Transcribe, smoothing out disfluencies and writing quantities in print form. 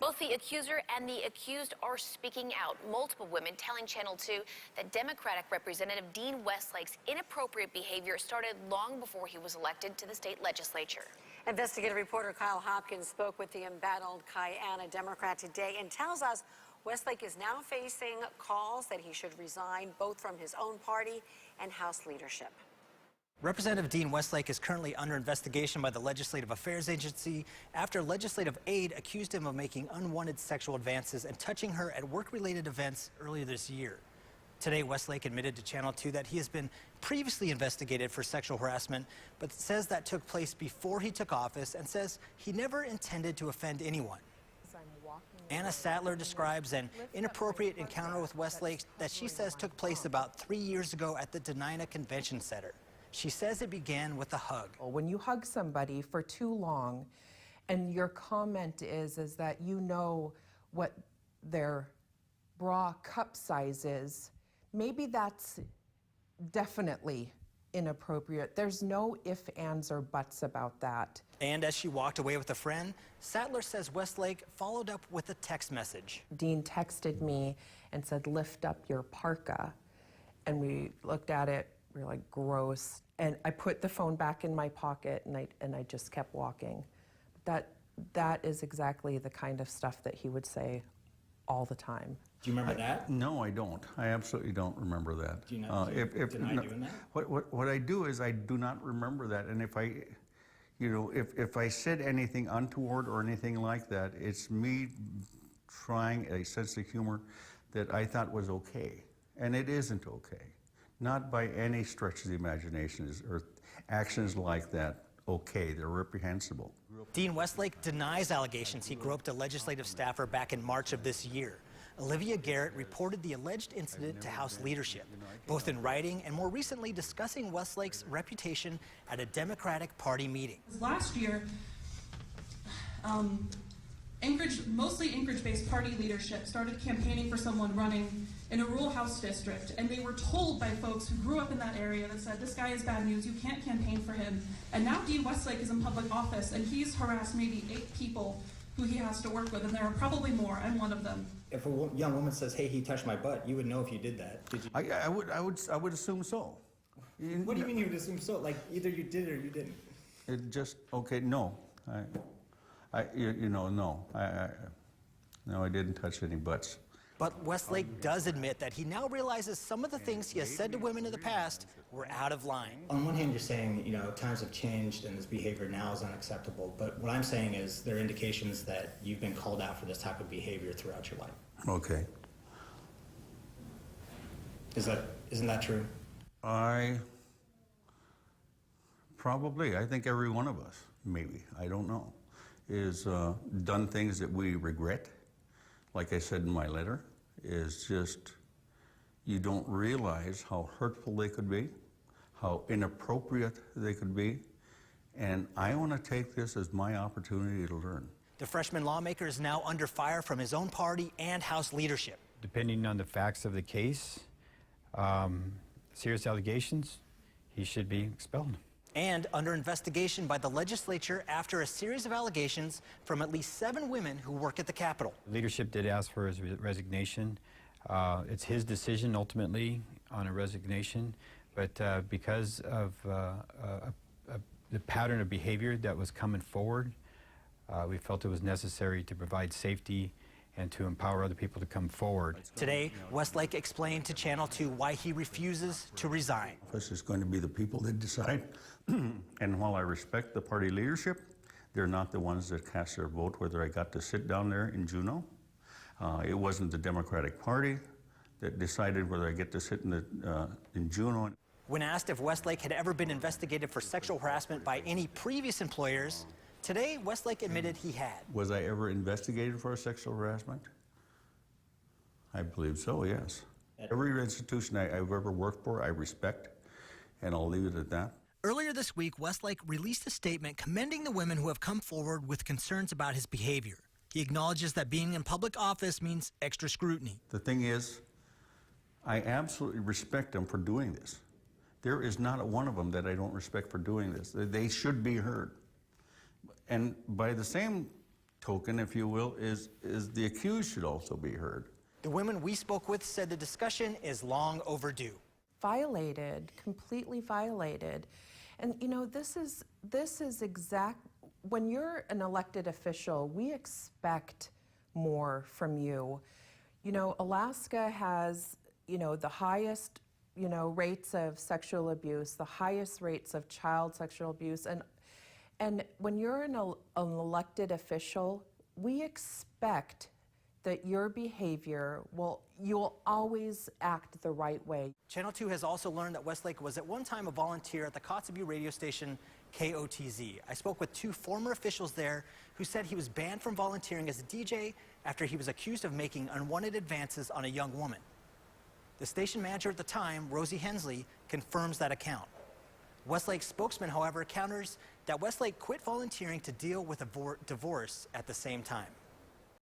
Both the accuser and the accused are speaking out. Multiple women telling Channel 2 that Democratic Representative Dean Westlake's inappropriate behavior started long before he was elected to the state legislature. Investigative reporter Kyle Hopkins spoke with the embattled Kiana Democrat today and tells us Westlake is now facing calls that he should resign both from his own party and House leadership. Representative Dean Westlake is currently under investigation by the Legislative Affairs Agency after legislative aide accused him of making unwanted sexual advances and touching her at work-related events earlier this year. Today, Westlake admitted to Channel 2 that he has been previously investigated for sexual harassment, but says that took place before he took office and says he never intended to offend anyone. Anna Sattler describes an inappropriate encounter with Westlake that she says took place about 3 years ago at the Denina Convention Center. She says it began with a hug. When you hug somebody for too long and your comment is that you know what their bra cup size is, maybe that's definitely inappropriate. There's no ifs, ands, or buts about that. And as she walked away with a friend, Sattler says Westlake followed up with a text message. Dean texted me and said, "Lift up your parka." And we looked at it, we were like, gross. And I put the phone back in my pocket and I just kept walking. That is exactly the kind of stuff that he would say all the time. Do you remember that? No, I don't. I absolutely don't remember that. Do you not deny doing that? What I do is I do not remember that, and if I said anything untoward or anything like that, it's me trying a sense of humor that I thought was okay, and it isn't okay. Not by any stretch of the imagination or actions like that okay, they're reprehensible. Dean Westlake denies allegations he groped a legislative staffer back in March of this year. Olivia Garrett reported the alleged incident to House leadership, both in writing and more recently discussing Westlake's reputation at a Democratic Party meeting. Last year, mostly Anchorage-based party leadership started campaigning for someone running in a rural House district, and they were told by folks who grew up in that area that said, "This guy is bad news, you can't campaign for him." And now Dean Westlake is in public office, and he's harassed maybe 8 people who he has to work with, and there are probably more. I'm one of them. If a young woman says, "Hey, he touched my butt," you would know if you did that. Did you? I would assume so. What do you mean you would assume so? Like either you did or you didn't. It just okay. No, no. No, I didn't touch any butts. But Westlake does admit that he now realizes some of the things he has said to women in the past were out of line. On one hand, you're saying, times have changed and this behavior now is unacceptable. But what I'm saying is there are indications that you've been called out for this type of behavior throughout your life. Okay. Isn't that true? Probably. I think every one of us, maybe, I don't know, is done things that we regret. Like I said in my letter, is just you don't realize how hurtful they could be, how inappropriate they could be, and I want to take this as my opportunity to learn. The freshman lawmaker is now under fire from his own party and House leadership. Depending on the facts of the case, serious allegations, he should be expelled. And under investigation by the legislature after a series of allegations from at least 7 women who work at the Capitol. Leadership did ask for his resignation. It's his decision ultimately on a resignation, but because of the pattern of behavior that was coming forward, we felt it was necessary to provide safety and to empower other people to come forward. Today, Westlake explained to Channel 2 why he refuses to resign. This is going to be the people that decide. And while I respect the party leadership, they're not the ones that cast their vote whether I got to sit down there in Juneau. It wasn't the Democratic Party that decided whether I get to sit in Juneau. When asked if Westlake had ever been investigated for sexual harassment by any previous employers, today Westlake admitted he had. Was I ever investigated for sexual harassment? I believe so, yes. Every institution I've ever worked for, I respect, and I'll leave it at that. Earlier this week, Westlake released a statement commending the women who have come forward with concerns about his behavior. He acknowledges that being in public office means extra scrutiny. The thing is, I absolutely respect them for doing this. There is not one of them that I don't respect for doing this. They should be heard. And by the same token, if you will, is the accused should also be heard. The women we spoke with said the discussion is long overdue. Violated, completely violated. And you know, this is when you're an elected official, we expect more from you. You know, Alaska has, you know, the highest, you know, rates of sexual abuse, the highest rates of child sexual abuse, and when you're an elected official, we expect that your behavior you'll always act the right way. Channel 2 has also learned that Westlake was at one time a volunteer at the Kotzebue radio station KOTZ. I spoke with two former officials there who said he was banned from volunteering as a DJ after he was accused of making unwanted advances on a young woman. The station manager at the time, Rosie Hensley, confirms that account. Westlake's spokesman, however, counters that Westlake quit volunteering to deal with a divorce at the same time.